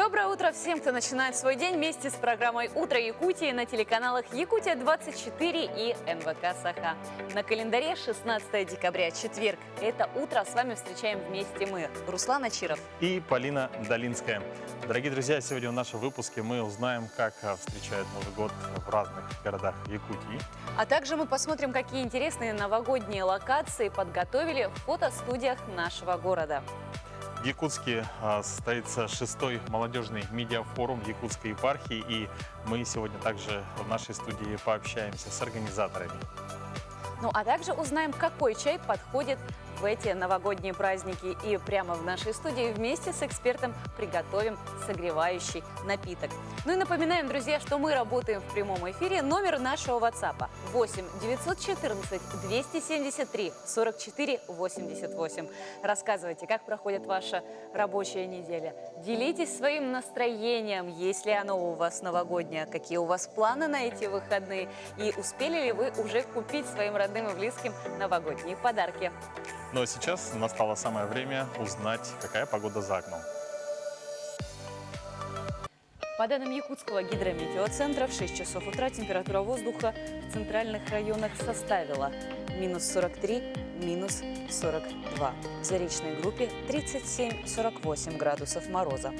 Доброе утро всем, кто начинает свой день вместе с программой «Утро Якутии» на телеканалах «Якутия-24» и МВК «Саха». На календаре 16 декабря, четверг. Это утро с вами встречаем вместе мы, Руслан Ачиров и Полина Долинская. Дорогие друзья, сегодня в нашем выпуске мы узнаем, как встречают Новый год в разных городах Якутии. А также мы посмотрим, какие интересные новогодние локации подготовили в фотостудиях нашего города. В Якутске состоится 6-й молодежный медиафорум Якутской епархии, и мы сегодня также в нашей студии пообщаемся с организаторами. Ну а также узнаем, какой чай подходит в эти новогодние праздники. И прямо в нашей студии вместе с экспертом приготовим согревающий напиток. Ну и напоминаем, друзья, что мы работаем в прямом эфире. Номер нашего WhatsApp 8 914 273 44 88. Рассказывайте, как проходит ваша рабочая неделя. Делитесь своим настроением, есть ли оно у вас новогоднее, какие у вас планы на эти выходные и успели ли вы уже купить своим родным и близким новогодние подарки. Ну а сейчас настало самое время узнать, какая погода за окном. По данным Якутского гидрометеоцентра, в 6 часов утра температура воздуха в центральных районах составила минус 43, минус 42. В заречной группе 37-48 градусов мороза.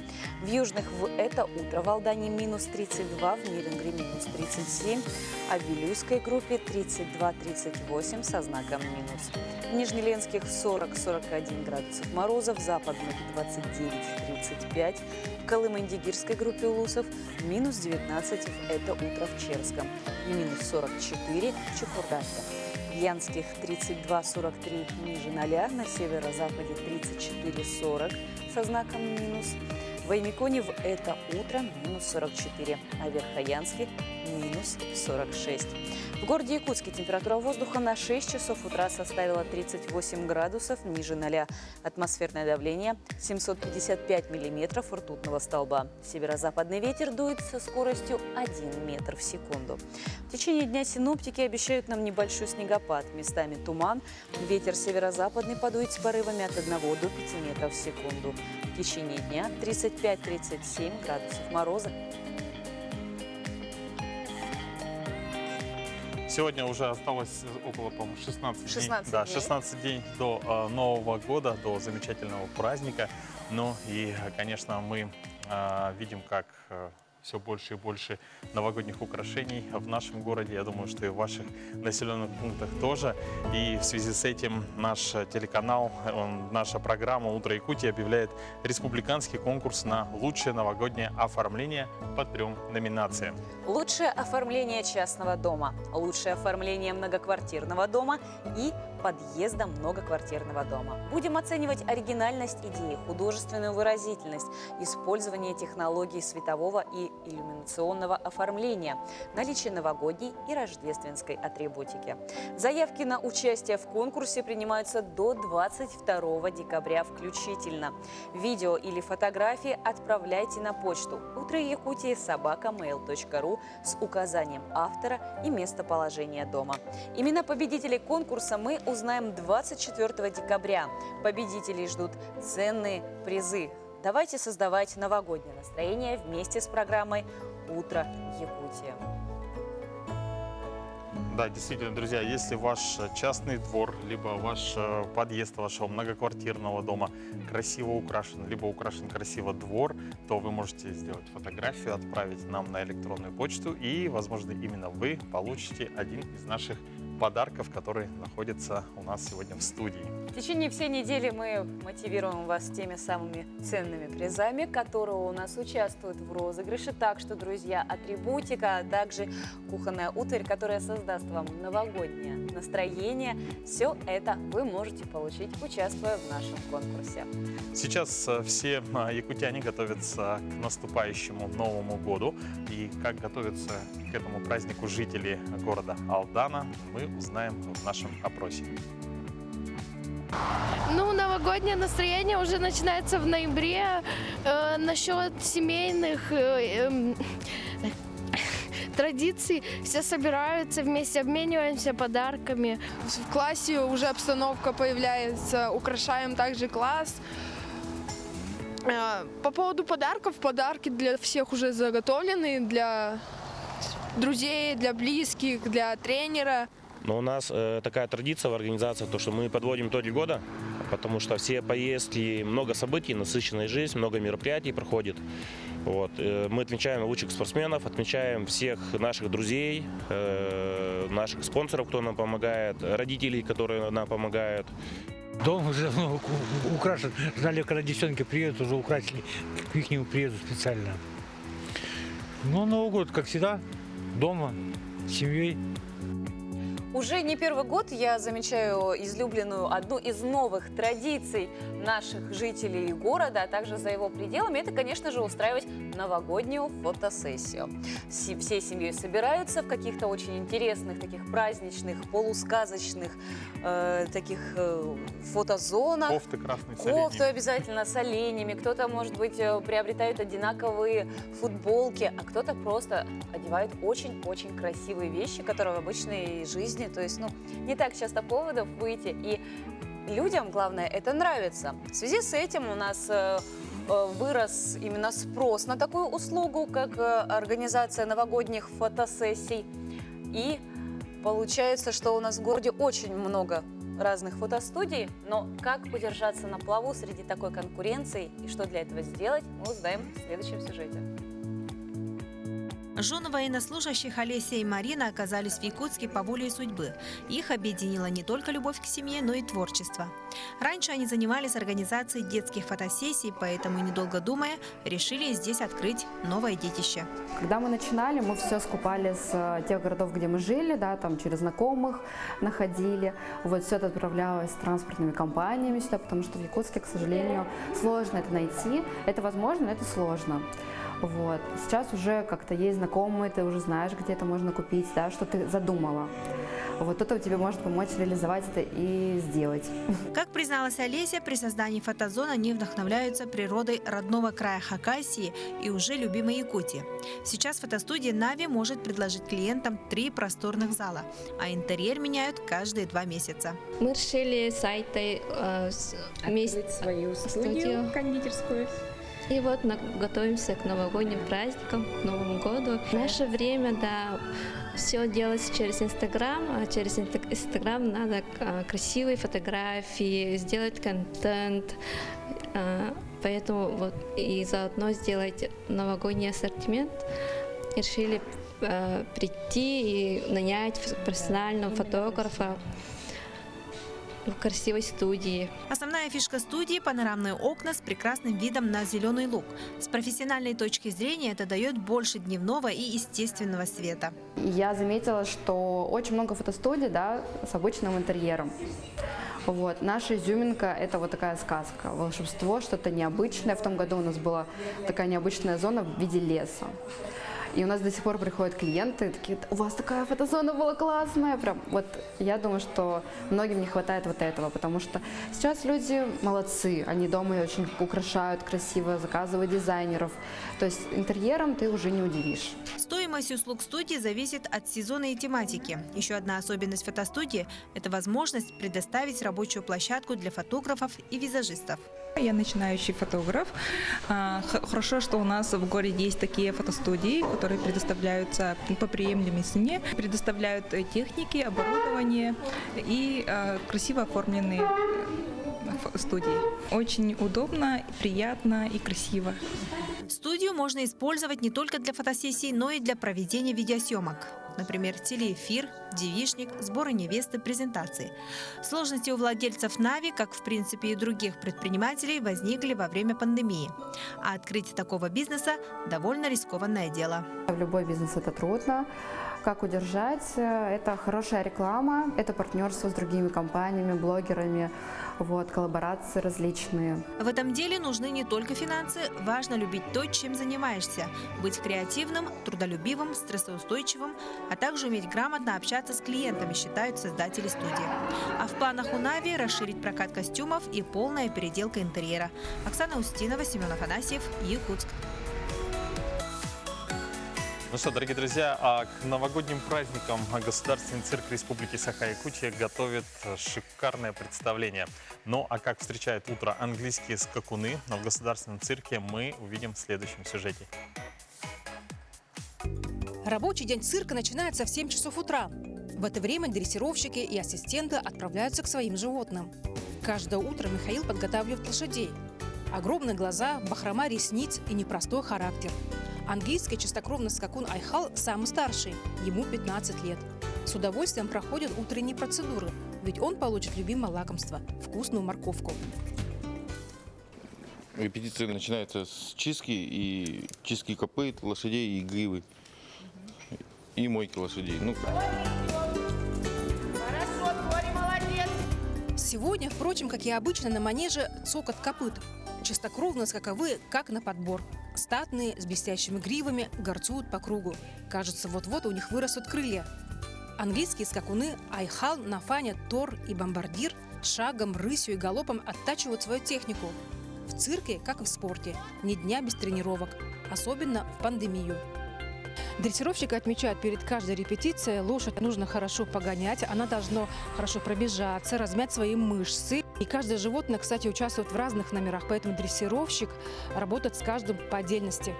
В южных в это утро в Алдане минус 32, в Нерюнгри минус 37, а в Вилюйской группе 32-38 со знаком минус. В Нижнеленских 40-41 градусов мороза, в западных 29-35, в Колыман-Дигирской группе улусов минус 19 в это утро в Черском и минус 44 в Чукурдате. В Янских 32-43 ниже 0, на северо-западе 34-40 со знаком минус. В Аймиконе в это утро минус 44, а в Верхоянске минус 46. В городе Якутске температура воздуха на 6 часов утра составила 38 градусов, ниже 0. Атмосферное давление 755 миллиметров ртутного столба. Северо-западный ветер дует со скоростью 1 метр в секунду. В течение дня синоптики обещают нам небольшой снегопад, местами туман. Ветер северо-западный подует с порывами от 1 до 5 метров в секунду. В течение дня 35-37 градусов мороза. Сегодня уже осталось около, по-моему, 16 дней. Да, 16 дней до Нового года, до замечательного праздника. Ну и, конечно, мы видим, как все больше и больше новогодних украшений в нашем городе. Я думаю, что и в ваших населенных пунктах тоже. И в связи с этим наш телеканал, наша программа «Утро Якутии» объявляет республиканский конкурс на лучшее новогоднее оформление по 3 номинациям. Лучшее оформление частного дома, лучшее оформление многоквартирного дома и подъезда многоквартирного дома. Будем оценивать оригинальность идеи, художественную выразительность, использование технологий светового и иллюминационного оформления, наличие новогодней и рождественской атрибутики. Заявки на участие в конкурсе принимаются до 22 декабря включительно. Видео или фотографии отправляйте на почту utroякутия@mail.ru с указанием автора и местоположения дома. Имена победителей конкурса мы узнаем 24 декабря. Победителей ждут ценные призы. Давайте создавать новогоднее настроение вместе с программой «Утро Якутия». Да, действительно, друзья, если ваш частный двор, либо ваш подъезд вашего многоквартирного дома красиво украшен, либо украшен красиво двор, то вы можете сделать фотографию, отправить нам на электронную почту, и, возможно, именно вы получите один из наших подарков, который находится у нас сегодня в студии. В течение всей недели мы мотивируем вас теми самыми ценными призами, которые у нас участвуют в розыгрыше. Так что, друзья, атрибутика, а также кухонная утварь, которая создаст вам новогоднее настроение, все это вы можете получить, участвуя в нашем конкурсе. Сейчас все якутяне готовятся к наступающему Новому году. И как готовятся к этому празднику жители города Алдана, мы узнаем в нашем опросе. Ну, новогоднее настроение уже начинается в ноябре. Насчет семейных традиций все собираются вместе, обмениваемся подарками. В классе уже обстановка появляется, украшаем также класс. По поводу подарков, подарки для всех уже заготовлены, для друзей, для близких, для тренера. Но у нас такая традиция в организации, то, что мы подводим итоги года, потому что все поездки, много событий, насыщенная жизнь, много мероприятий проходит. Вот. Мы отмечаем лучших спортсменов, отмечаем всех наших друзей, наших спонсоров, кто нам помогает, родителей, которые нам помогают. Дом уже украшен. Ждали, когда девчонки приедут, уже украсили к ихнему приезду специально. Ну, Новый год, как всегда, дома, с семьей. Уже не первый год я замечаю излюбленную одну из новых традиций наших жителей города, а также за его пределами. Это, конечно же, устраивать новогоднюю фотосессию. Всей семьей собираются в каких-то очень интересных, таких праздничных, полусказочных фотозонах. Кофты красные с Кофту оленями. обязательно с оленями. Кто-то, может быть, приобретает одинаковые футболки, а кто-то просто одевает очень-очень красивые вещи, которые в обычной жизни, то есть, не так часто поводов выйти. И людям, главное, это нравится. В связи с этим у нас вырос именно спрос на такую услугу, как организация новогодних фотосессий. И получается, что у нас в городе очень много разных фотостудий, но как удержаться на плаву среди такой конкуренции и что для этого сделать, мы узнаем в следующем сюжете. Жены военнослужащих Олеся и Марина оказались в Якутске по воле судьбы. Их объединила не только любовь к семье, но и творчество. Раньше они занимались организацией детских фотосессий, поэтому, недолго думая, решили здесь открыть новое детище. Когда мы начинали, мы все скупали с тех городов, где мы жили, да, там через знакомых находили. Вот все это отправлялось транспортными компаниями сюда, потому что в Якутске, к сожалению, сложно это найти. Это возможно, но это сложно. Вот. Сейчас уже как-то есть знакомые, ты уже знаешь, где это можно купить, да, что ты задумала. Вот кто-то тебе может помочь реализовать это и сделать. Как призналась Олеся, при создании фотозон они вдохновляются природой родного края Хакасии и уже любимой Якутии. Сейчас фотостудия «Нави» может предложить клиентам 3 просторных зала, а интерьер меняют каждые 2 месяца. Мы решили с Айтой Открыть свою студию кондитерскую. И вот готовимся к новогодним праздникам, к Новому году. В наше время, да, все делается через Инстаграм, а через Инстаграм надо красивые фотографии, сделать контент. Поэтому вот и заодно сделать новогодний ассортимент. Решили прийти и нанять профессионального фотографа в красивой студии. Основная фишка студии – панорамные окна с прекрасным видом на Зеленый луг. С профессиональной точки зрения это дает больше дневного и естественного света. Я заметила, что очень много фотостудий, да, с обычным интерьером. Вот. Наша изюминка – это вот такая сказка, волшебство, что-то необычное. В том году у нас была такая необычная зона в виде леса. И у нас до сих пор приходят клиенты, такие: у вас такая фотозона была классная. Прям вот я думаю, что многим не хватает вот этого, потому что сейчас люди молодцы, они дома ее очень украшают красиво, заказывают дизайнеров. То есть интерьером ты уже не удивишь. Стоимость услуг студии зависит от сезона и тематики. Еще одна особенность фотостудии – это возможность предоставить рабочую площадку для фотографов и визажистов. Я начинающий фотограф. Хорошо, что у нас в городе есть такие фотостудии, которые предоставляются по приемлемой цене, предоставляют техники, оборудование и красиво оформленные студии. Очень удобно, приятно и красиво. Студию можно использовать не только для фотосессий, но и для проведения видеосъемок. Например, телеэфир, девичник, сборы невесты, презентации. Сложности у владельцев «Нави», как в принципе и других предпринимателей, возникли во время пандемии. А открытие такого бизнеса – довольно рискованное дело. Любой бизнес – это трудно. Как удержать? Это хорошая реклама, это партнерство с другими компаниями, блогерами, вот, коллаборации различные. В этом деле нужны не только финансы, важно любить то, чем занимаешься, быть креативным, трудолюбивым, стрессоустойчивым, а также уметь грамотно общаться с клиентами, считают создатели студии. А в планах у «Нави» расширить прокат костюмов и полная переделка интерьера. Оксана Устинова, Семен Афанасьев, Якутск. Ну что, дорогие друзья, к новогодним праздникам Государственный цирк Республики Саха-Якутия готовит шикарное представление. Ну а как встречают утро английские скакуны в Государственном цирке, мы увидим в следующем сюжете. Рабочий день цирка начинается в 7 часов утра. В это время дрессировщики и ассистенты отправляются к своим животным. Каждое утро Михаил подготавливает лошадей. Огромные глаза, бахрома ресниц и непростой характер. Английский чистокровный скакун Айхал самый старший, ему 15 лет. С удовольствием проходят утренние процедуры, ведь он получит любимое лакомство – вкусную морковку. Репетиция начинается с чистки копыт лошадей и гривы. И мойки лошадей. Сегодня, впрочем, как и обычно, на манеже цокот копыт. Чистокровные скаковые, как на подбор. Статные, с блестящими гривами, горцуют по кругу. Кажется, вот-вот у них вырастут крылья. Английские скакуны Айхал, Нафаня, Тор и Бомбардир шагом, рысью и галопом оттачивают свою технику. В цирке, как и в спорте, ни дня без тренировок, особенно в пандемию. Дрессировщики отмечают, перед каждой репетицией лошадь нужно хорошо погонять, она должна хорошо пробежаться, размять свои мышцы. И каждое животное, кстати, участвует в разных номерах, поэтому дрессировщик работает с каждым по отдельности.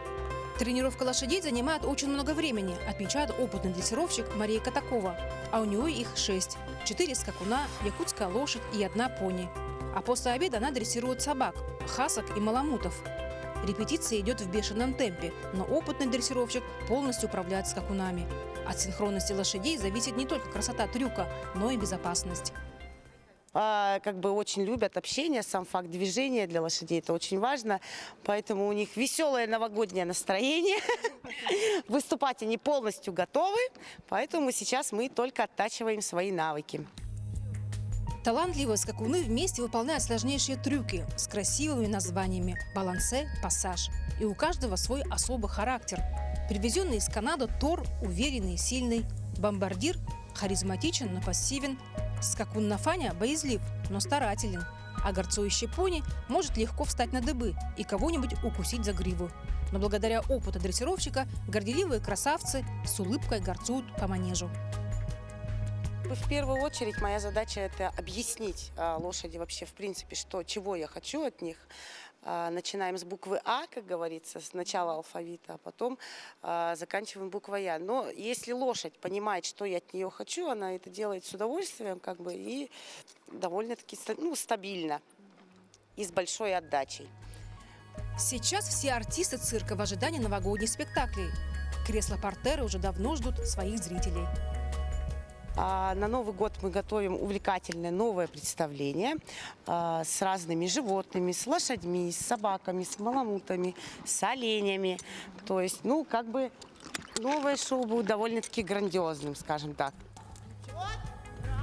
Тренировка лошадей занимает очень много времени, отмечает опытный дрессировщик Мария Катакова. А у него их 6. 4 скакуна, якутская лошадь и 1 пони. А после обеда она дрессирует собак, хасок и маламутов. Репетиция идет в бешеном темпе, но опытный дрессировщик полностью управляет скакунами. От синхронности лошадей зависит не только красота трюка, но и безопасность. Очень любят общение, сам факт движения для лошадей – это очень важно. Поэтому у них веселое новогоднее настроение. Выступать они полностью готовы, поэтому сейчас мы только оттачиваем свои навыки. Талантливые скакуны вместе выполняют сложнейшие трюки с красивыми названиями «балансе», «пассаж». И у каждого свой особый характер. Привезенный из Канады Тор уверенный и сильный, Бомбардир харизматичен, но пассивен, скакун Нафаня боязлив, но старателен, а горцующий пони может легко встать на дыбы и кого-нибудь укусить за гриву. Но благодаря опыту дрессировщика горделивые красавцы с улыбкой горцуют по манежу. В первую очередь моя задача – это объяснить лошади вообще, в принципе, чего я хочу от них. Начинаем с буквы А, как говорится, с начала алфавита, а потом заканчиваем буквой Я. Но если лошадь понимает, что я от нее хочу, она это делает с удовольствием и довольно-таки стабильно и с большой отдачей. Сейчас все артисты цирка в ожидании новогодних спектаклей. Кресла-портеры уже давно ждут своих зрителей. На Новый год мы готовим увлекательное новое представление с разными животными, с лошадьми, с собаками, с маламутами, с оленями. То есть, новое шоу будет довольно-таки грандиозным, скажем так.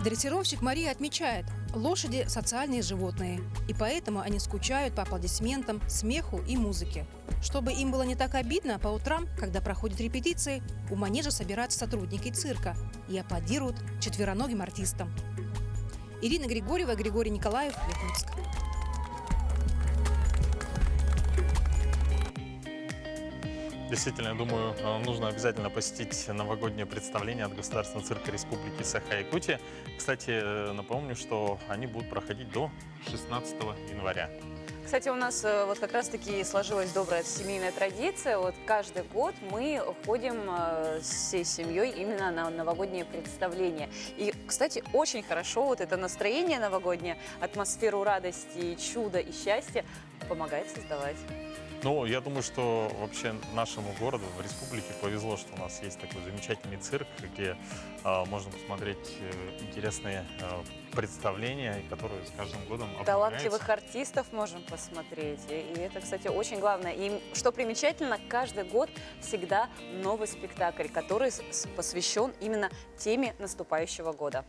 Дрессировщик Мария отмечает, лошади – социальные животные, и поэтому они скучают по аплодисментам, смеху и музыке. Чтобы им было не так обидно, по утрам, когда проходят репетиции, у манежа собираются сотрудники цирка и аплодируют четвероногим артистам. Ирина Григорьева, Григорий Николаев, Якутск. Действительно, я думаю, нужно обязательно посетить новогоднее представление от Государственного цирка Республики Саха-Якутия. Кстати, напомню, что они будут проходить до 16 января. Кстати, у нас как раз-таки сложилась добрая семейная традиция. Каждый год мы ходим всей семьей именно на новогоднее представление. И, кстати, очень хорошо это настроение новогоднее, атмосферу радости, чуда и счастья помогает создавать. Я думаю, что вообще нашему городу, в республике повезло, что у нас есть такой замечательный цирк, где можно посмотреть интересные представления, которые с каждым годом обновляются. Талантливых артистов можем посмотреть. И это, кстати, очень главное. И что примечательно, каждый год всегда новый спектакль, который посвящен именно теме наступающего года.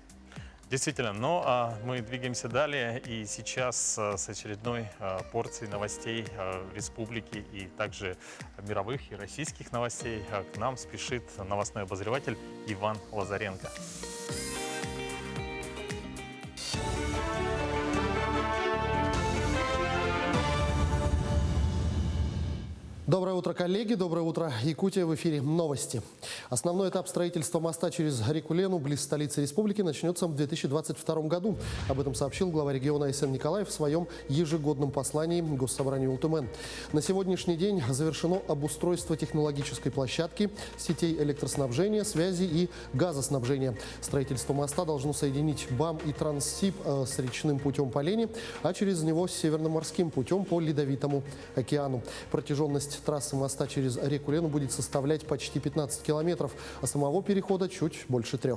Действительно, но мы двигаемся далее, и сейчас с очередной порцией новостей республики и также мировых и российских новостей к нам спешит новостной обозреватель Иван Лазаренко. Доброе утро, коллеги. Доброе утро, Якутия. В эфире новости. Основной этап строительства моста через реку Лену близ столицы республики начнется в 2022 году. Об этом сообщил глава региона Айсен Николаев в своем ежегодном послании Госсобранию Ултумен. На сегодняшний день завершено обустройство технологической площадки, сетей электроснабжения, связи и газоснабжения. Строительство моста должно соединить БАМ и Транссиб с речным путем по Лене, а через него с северно-морским путем по Ледовитому океану. Протяженность трассы моста через реку Лену будет составлять почти 15 километров, а самого перехода чуть больше 3.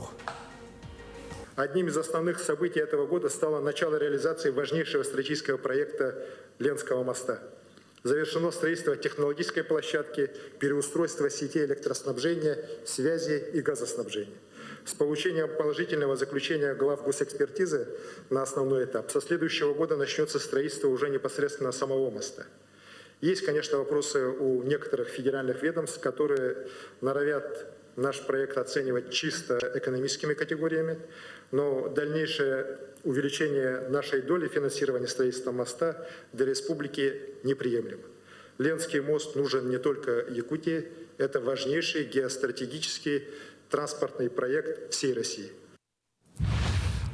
Одним из основных событий этого года стало начало реализации важнейшего стратегического проекта Ленского моста. Завершено строительство технологической площадки, переустройство сетей электроснабжения, связи и газоснабжения. С получением положительного заключения глав госэкспертизы на основной этап со следующего года начнется строительство уже непосредственно самого моста. Есть, конечно, вопросы у некоторых федеральных ведомств, которые норовят наш проект оценивать чисто экономическими категориями, но дальнейшее увеличение нашей доли финансирования строительства моста для республики неприемлемо. Ленский мост нужен не только Якутии, это важнейший геостратегический транспортный проект всей России.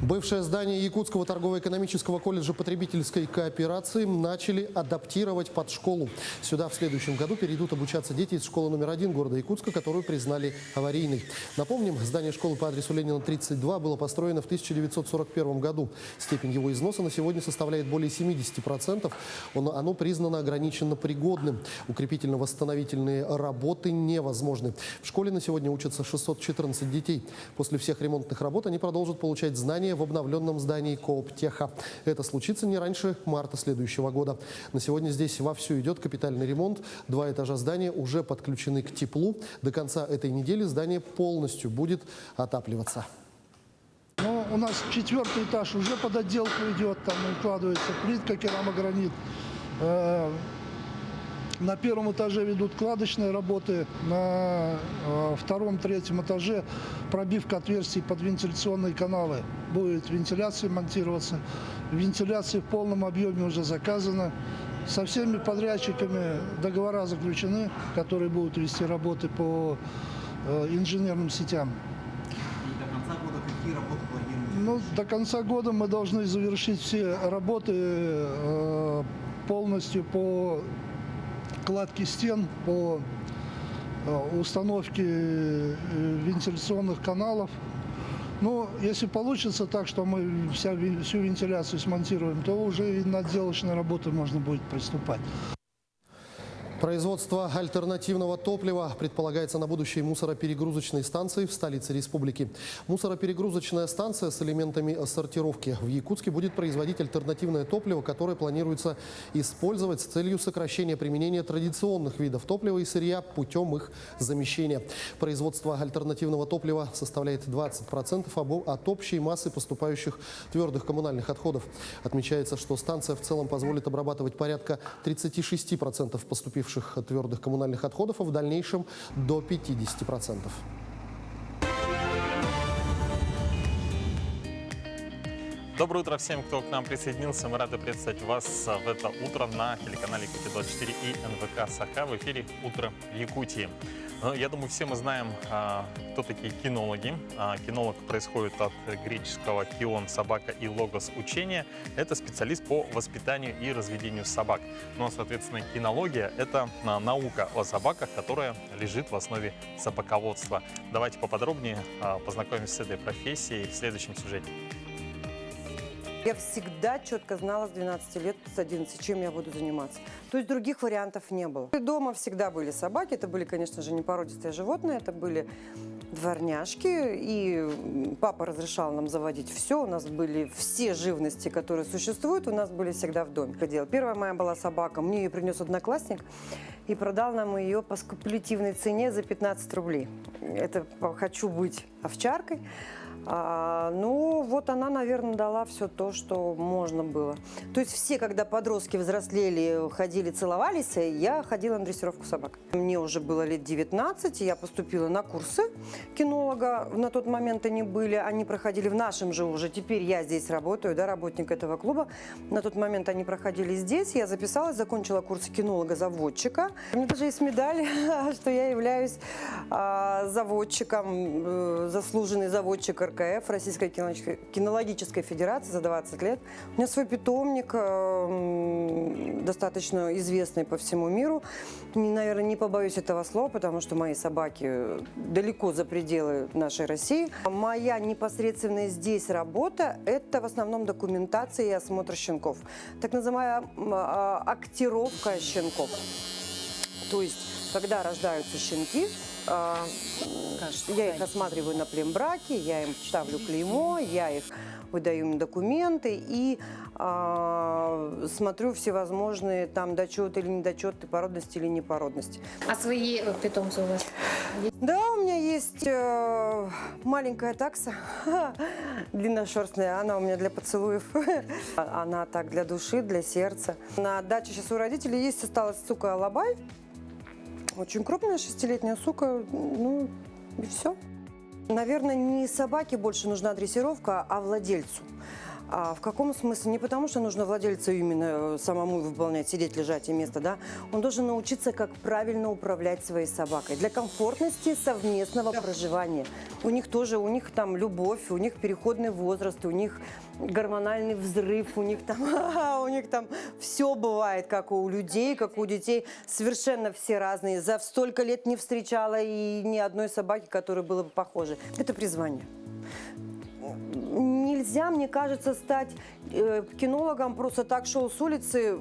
Бывшее здание Якутского торгово-экономического колледжа потребительской кооперации начали адаптировать под школу. Сюда в следующем году перейдут обучаться дети из школы номер 1 города Якутска, которую признали аварийной. Напомним, здание школы по адресу Ленина, 32 было построено в 1941 году. Степень его износа на сегодня составляет более 70%. Оно признано ограниченно пригодным. Укрепительно-восстановительные работы невозможны. В школе на сегодня учатся 614 детей. После всех ремонтных работ они продолжат получать знания в обновленном здании Кооптеха. Это случится не раньше марта следующего года. На сегодня здесь вовсю идет капитальный ремонт. 2 этажа здания уже подключены к теплу. До конца этой недели здание полностью будет отапливаться. Ну, у нас 4-й этаж уже под отделку идет, там укладывается плитка, керамогранит. На 1-м этаже ведут кладочные работы, на 2-м, 3-м этаже пробивка отверстий под вентиляционные каналы. Будет вентиляция монтироваться. Вентиляция в полном объеме уже заказана. Со всеми подрядчиками договора заключены, которые будут вести работы по инженерным сетям. И до конца года какие работы планируете? Ну, до конца года мы должны завершить все работы полностью по кладки стен, по установке вентиляционных каналов. Но если получится так, что мы всю вентиляцию смонтируем, то уже и на отделочные работы можно будет приступать. Производство альтернативного топлива предполагается на будущей мусороперегрузочной станции в столице республики. Мусороперегрузочная станция с элементами сортировки в Якутске будет производить альтернативное топливо, которое планируется использовать с целью сокращения применения традиционных видов топлива и сырья путем их замещения. Производство альтернативного топлива составляет 20% от общей массы поступающих твердых коммунальных отходов. Отмечается, что станция в целом позволит обрабатывать порядка 36% поступивших твердых коммунальных отходов, а в дальнейшем до 50%. Доброе утро всем, кто к нам присоединился. Мы рады приветствовать вас в это утро на телеканале Якутия-24 и НВК Саха в эфире «Утро в Якутии». Я думаю, все мы знаем, кто такие кинологи. Кинолог происходит от греческого «кион» – собака и «логос» – учение. Это специалист по воспитанию и разведению собак. Но, соответственно, кинология – это наука о собаках, которая лежит в основе собаководства. Давайте поподробнее познакомимся с этой профессией в следующем сюжете. Я всегда четко знала с 12 лет, с 11, чем я буду заниматься. То есть других вариантов не было. Дома всегда были собаки. Это были, конечно же, не породистые животные. Это были дворняжки. И папа разрешал нам заводить все. У нас были все живности, которые существуют, у нас были всегда в доме. Первая моя была собака. Мне ее принес одноклассник и продал нам ее по спекулятивной цене за 15 рублей. Это «хочу быть овчаркой». Ну, вот она, наверное, дала все то, что можно было. То есть все, когда подростки взрослели, ходили, целовались, я ходила на дрессировку собак. Мне уже было лет 19, я поступила на курсы кинолога. На тот момент они были, они проходили в нашем же уже. Теперь я здесь работаю, да, работник этого клуба. На тот момент они проходили здесь. Я записалась, закончила курсы кинолога-заводчика. У меня даже есть медаль, что я являюсь заводчиком, заслуженный заводчик РКФ, Российской кинологической федерации за 20 лет. У меня свой питомник, достаточно известный по всему миру. Наверное, не побоюсь этого слова, потому что мои собаки далеко за пределы нашей России. Моя непосредственная здесь работа – это в основном документация и осмотр щенков. Так называемая актировка щенков. То есть, когда рождаются щенки, я их осматриваю на плембраке, я им ставлю клеймо, я их выдаю им документы и смотрю всевозможные там дочеты или недочеты, породности или непородности. А свои питомцы у вас? Да, у меня есть маленькая такса, длинношерстная, она у меня для поцелуев, она так для души, для сердца. На даче сейчас у родителей есть, осталась сука Алабай, очень крупная 6-летняя сука, ну и все. Наверное, не собаке больше нужна дрессировка, а владельцу. А в каком смысле? Не потому, что нужно владельцу именно самому выполнять, сидеть, лежать и место, да? Он должен научиться, как правильно управлять своей собакой. Для комфортности совместного проживания. У них там любовь, у них переходный возраст, у них гормональный взрыв, у них там все бывает, как у людей, как у детей. Совершенно все разные. За столько лет не встречала и ни одной собаки, которая была бы похожа. Это призвание. Нельзя, мне кажется, стать кинологом, просто так шел с улицы,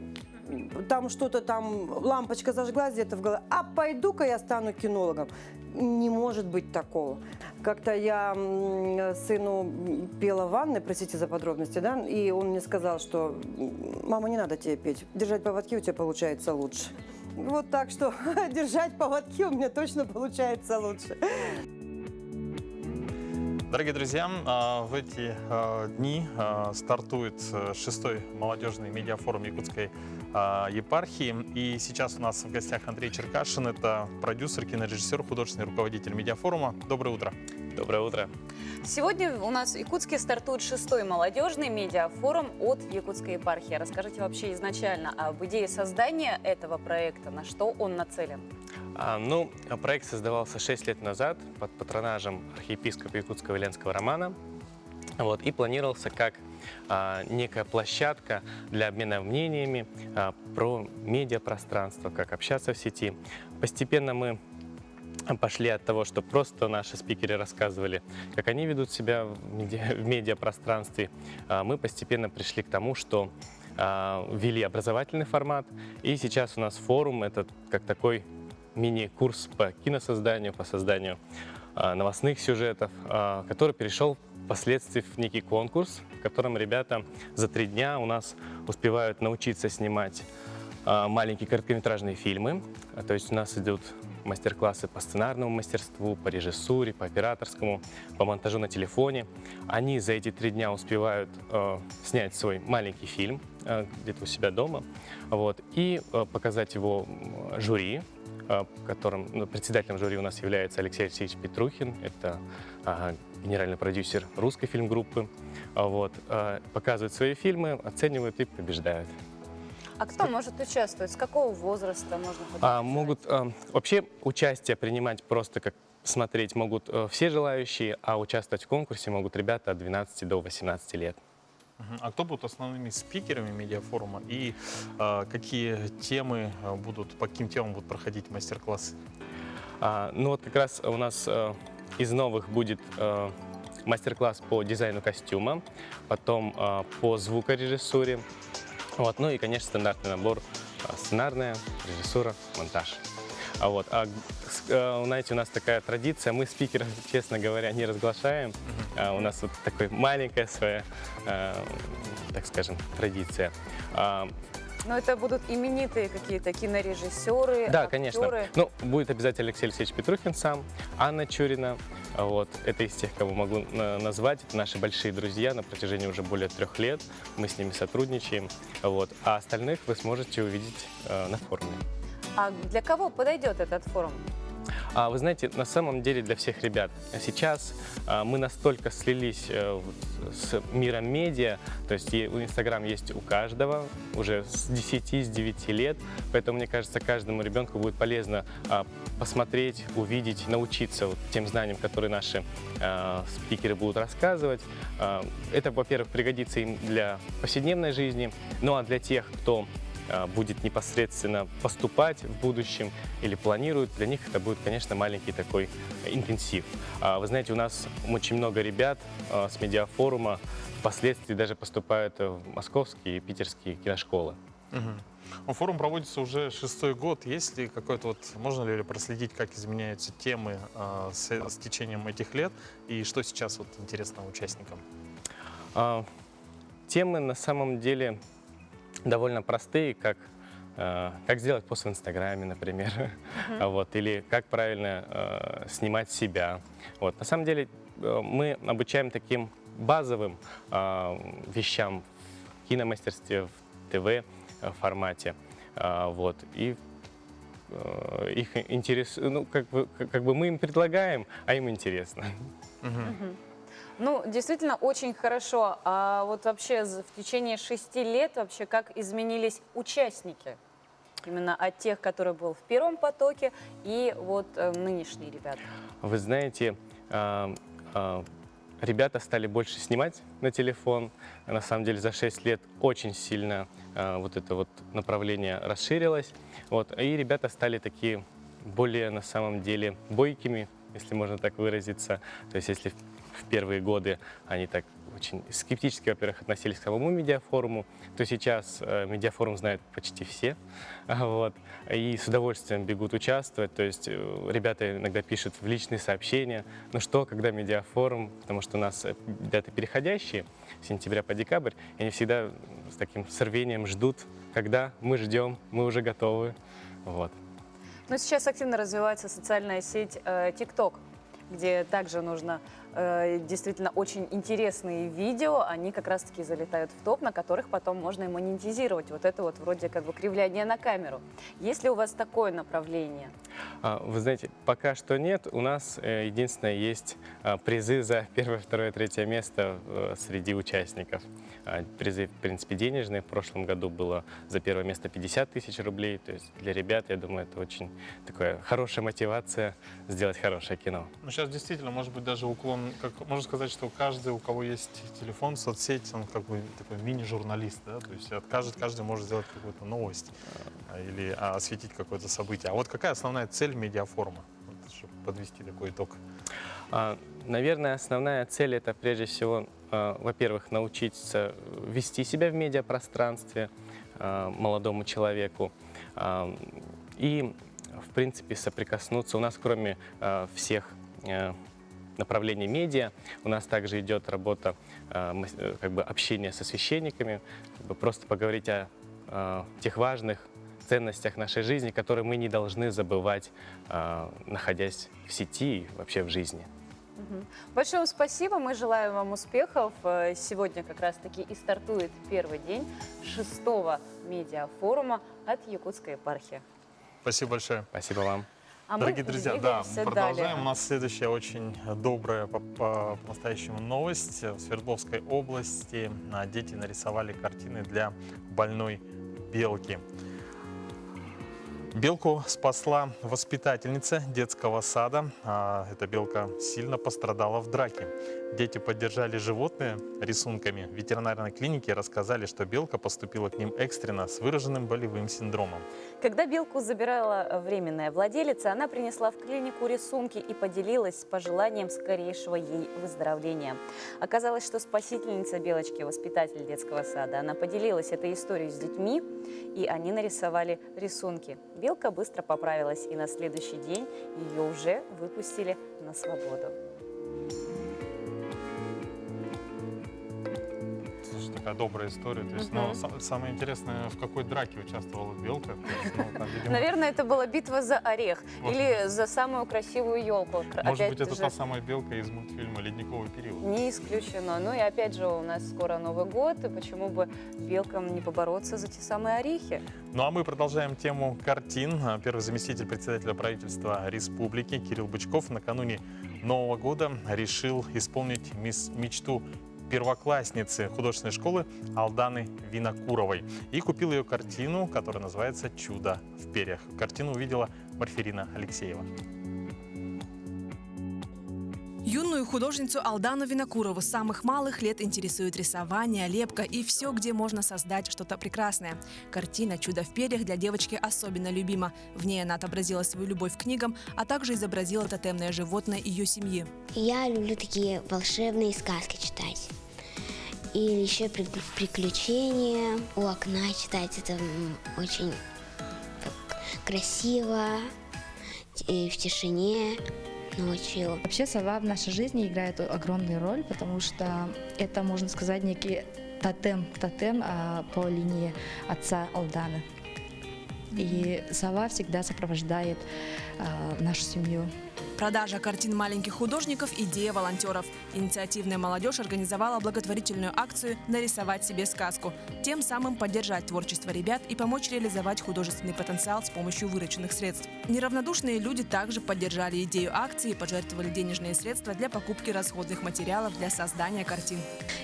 там что-то там, лампочка зажглась где-то в голове, а пойду-ка я стану кинологом. Не может быть такого. Как-то я сыну пела в ванной, простите за подробности, да, и он мне сказал, что мама, не надо тебе петь, держать поводки у тебя получается лучше. Вот так что держать поводки у меня точно получается лучше. Дорогие друзья, в эти дни стартует 6-й молодежный медиафорум Якутской епархии. И сейчас у нас в гостях Андрей Черкашин, это продюсер, кинорежиссер, художественный руководитель медиафорума. Доброе утро. Доброе утро. Сегодня у нас в Якутске стартует 6-й молодежный медиафорум от Якутской епархии. Расскажите вообще изначально об идее создания этого проекта, на что он нацелен? Проект создавался 6 лет назад под патронажем архиепископа Якутского Ленского Романа. И планировался как некая площадка для обмена мнениями про медиапространство, как общаться в сети. Постепенно мы пошли от того, что просто наши спикеры рассказывали, как они ведут себя в медиапространстве. Мы постепенно пришли к тому, что ввели образовательный формат. И сейчас у нас форум — это как такой мини-курс по киносозданию, по созданию новостных сюжетов, который перешел впоследствии в некий конкурс, в котором ребята за 3 дня у нас успевают научиться снимать маленькие короткометражные фильмы. То есть у нас идут мастер-классы по сценарному мастерству, по режиссуре, по операторскому, по монтажу на телефоне. Они за эти 3 дня успевают снять свой маленький фильм где-то у себя дома, и показать его жюри, председателем жюри у нас является Алексей Алексеевич Петрухин, это генеральный продюсер русской фильм-группы. Показывают свои фильмы, оценивают и побеждают. А кто может участвовать? С какого возраста можно вообще участие принимать, просто как смотреть, могут все желающие, а участвовать в конкурсе могут ребята от 12 до 18 лет. А кто будут основными спикерами медиафорума и какие темы по каким темам будут проходить мастер-классы? Как раз у нас из новых будет мастер-класс по дизайну костюма, потом по звукорежиссуре, и, конечно, стандартный набор: сценарная, режиссура, монтаж. Знаете, у нас такая традиция, мы спикеров, честно говоря, не разглашаем. У нас такая маленькая своя, так скажем, традиция. Но это будут именитые какие-то кинорежиссеры, да, актеры. Конечно. Будет обязательно Алексей Алексеевич Петрухин сам, Анна Чурина. Это из тех, кого могу назвать. Это наши большие друзья на протяжении уже более 3 лет. Мы с ними сотрудничаем. А остальных вы сможете увидеть на форуме. А для кого подойдет этот форум? Вы знаете, на самом деле для всех ребят сейчас мы настолько слились с миром медиа, то есть Инстаграм есть у каждого уже с 10-9 лет, поэтому, мне кажется, каждому ребенку будет полезно посмотреть, увидеть, научиться вот тем знаниям, которые наши спикеры будут рассказывать. Это, во-первых, пригодится им для повседневной жизни, ну а для тех, кто будет непосредственно поступать в будущем или планирует, для них это будет, конечно, маленький такой интенсив. Вы знаете, у нас очень много ребят с медиафорума впоследствии даже поступают в московские и питерские киношколы. Форум проводится уже 6-й год. Есть ли какой-то можно ли проследить, как изменяются темы с течением этих лет и что сейчас интересно участникам? Темы на самом деле довольно простые, как сделать пост в Инстаграме, например, или как правильно снимать себя. На самом деле мы обучаем таким базовым вещам в киномастерстве, в ТВ формате. И их интерес, мы им предлагаем, а им интересно. Ну, действительно, очень хорошо. А вообще в течение 6 лет вообще как изменились участники? Именно от тех, которые был в первом потоке, и нынешние ребята. Вы знаете, ребята стали больше снимать на телефон. На самом деле за 6 лет очень сильно это направление расширилось. И ребята стали такие более, на самом деле, бойкими, если можно так выразиться. То есть если в первые годы они так очень скептически, во-первых, относились к самому медиафоруму, то сейчас медиафорум знают почти все, и с удовольствием бегут участвовать. То есть ребята иногда пишут в личные сообщения, ну что, когда медиафорум, потому что у нас даты переходящие, с сентября по декабрь, и они всегда с таким рвением ждут, когда мы ждем, мы уже готовы. Но сейчас активно развивается социальная сеть TikTok, где также нужно действительно очень интересные видео, они как раз-таки залетают в топ, на которых потом можно и монетизировать. Это вроде кривляние на камеру. Есть ли у вас такое направление? Вы знаете, пока что нет. У нас единственное есть призы за 1-е, 2-е, 3-е место среди участников. Призы, в принципе, денежные. В прошлом году было за 1-е место 50 000 рублей. То есть для ребят, я думаю, это очень такая хорошая мотивация сделать хорошее кино. Ну, сейчас действительно, может быть, даже уклон, можно сказать, что каждый, у кого есть телефон, соцсеть, он такой мини-журналист, да? То есть каждый может сделать какую-то новость или осветить какое-то событие. А какая основная цель медиафорума, чтобы подвести такой итог? Наверное, основная цель — это прежде всего, во-первых, научиться вести себя в медиапространстве молодому человеку и, в принципе, соприкоснуться. У нас, кроме всех направлений медиа, у нас также идет работа, общение со священниками, просто поговорить о тех важных ценностях нашей жизни, которые мы не должны забывать, находясь в сети и вообще в жизни. Большое вам спасибо, мы желаем вам успехов. Сегодня как раз-таки и стартует первый день 6-го медиафорума от Якутской епархии. Спасибо большое. Спасибо вам. Дорогие друзья, мы продолжаем. Далее. У нас следующая очень добрая по-настоящему новость. В Свердловской области дети нарисовали картины для больной белки. Белку спасла воспитательница детского сада. Эта белка сильно пострадала в драке. Дети поддержали животное рисунками. В ветеринарной клинике рассказали, что белка поступила к ним экстренно с выраженным болевым синдромом. Когда белку забирала временная владелица, она принесла в клинику рисунки и поделилась пожеланием скорейшего ей выздоровления. Оказалось, что спасительница белочки, воспитатель детского сада, она поделилась этой историей с детьми, и они нарисовали рисунки. Белка быстро поправилась, и на следующий день ее уже выпустили на свободу. Такая добрая история. То есть, самое интересное, в какой драке участвовала белка. Видимо... Наверное, это была битва за орех или за самую красивую елку. Может быть, это та самая белка из мультфильма ледниковый период. Не исключено. Ну и опять же, у нас скоро Новый год, и почему бы белкам не побороться за те самые орехи? Ну а мы продолжаем тему картин. Первый заместитель председателя правительства республики Кирилл Бычков накануне Нового года решил исполнить мечту первоклассницы художественной школы Алданы Винокуровой. И купил ее картину, которая называется «Чудо в перьях». Картину увидела Марферина Алексеева. Юную художницу Алдану Винокурову с самых малых лет интересует рисование, лепка и все, где можно создать что-то прекрасное. Картина «Чудо в перьях» для девочки особенно любима. В ней она отобразила свою любовь к книгам, а также изобразила тотемное животное ее семьи. Я люблю такие волшебные сказки читать. Или еще приключения у окна читать. Это очень красиво и в тишине. Ночью. Вообще сова в нашей жизни играет огромную роль, потому что это, можно сказать, некий тотем по линии отца Алданы. И сова всегда сопровождает нашу семью. Продажа картин маленьких художников – идея волонтеров. Инициативная молодежь организовала благотворительную акцию «Нарисовать себе сказку», тем самым поддержать творчество ребят и помочь реализовать художественный потенциал с помощью вырученных средств. Неравнодушные люди также поддержали идею акции и пожертвовали денежные средства для покупки расходных материалов для создания картин.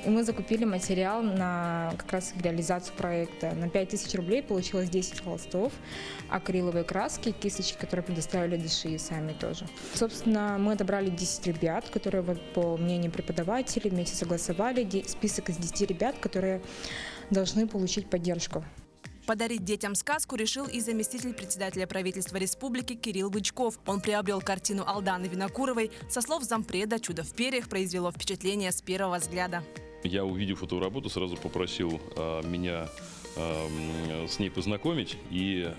И мы закупили материал на как раз реализацию проекта. На 5000 рублей получилось 10 холстов, акриловые краски, кисточки, которые предоставили дыши сами тоже. Собственно, мы отобрали 10 ребят, которые, по мнению преподавателей, вместе согласовали список из 10 ребят, которые должны получить поддержку. Подарить детям сказку решил и заместитель председателя правительства республики Кирилл Бычков. Он приобрел картину Алданы Винокуровой. Со слов зампреда, «Чудо в перьях» произвело впечатление с первого взгляда. Я, увидев эту работу, сразу попросил меня с ней познакомить, и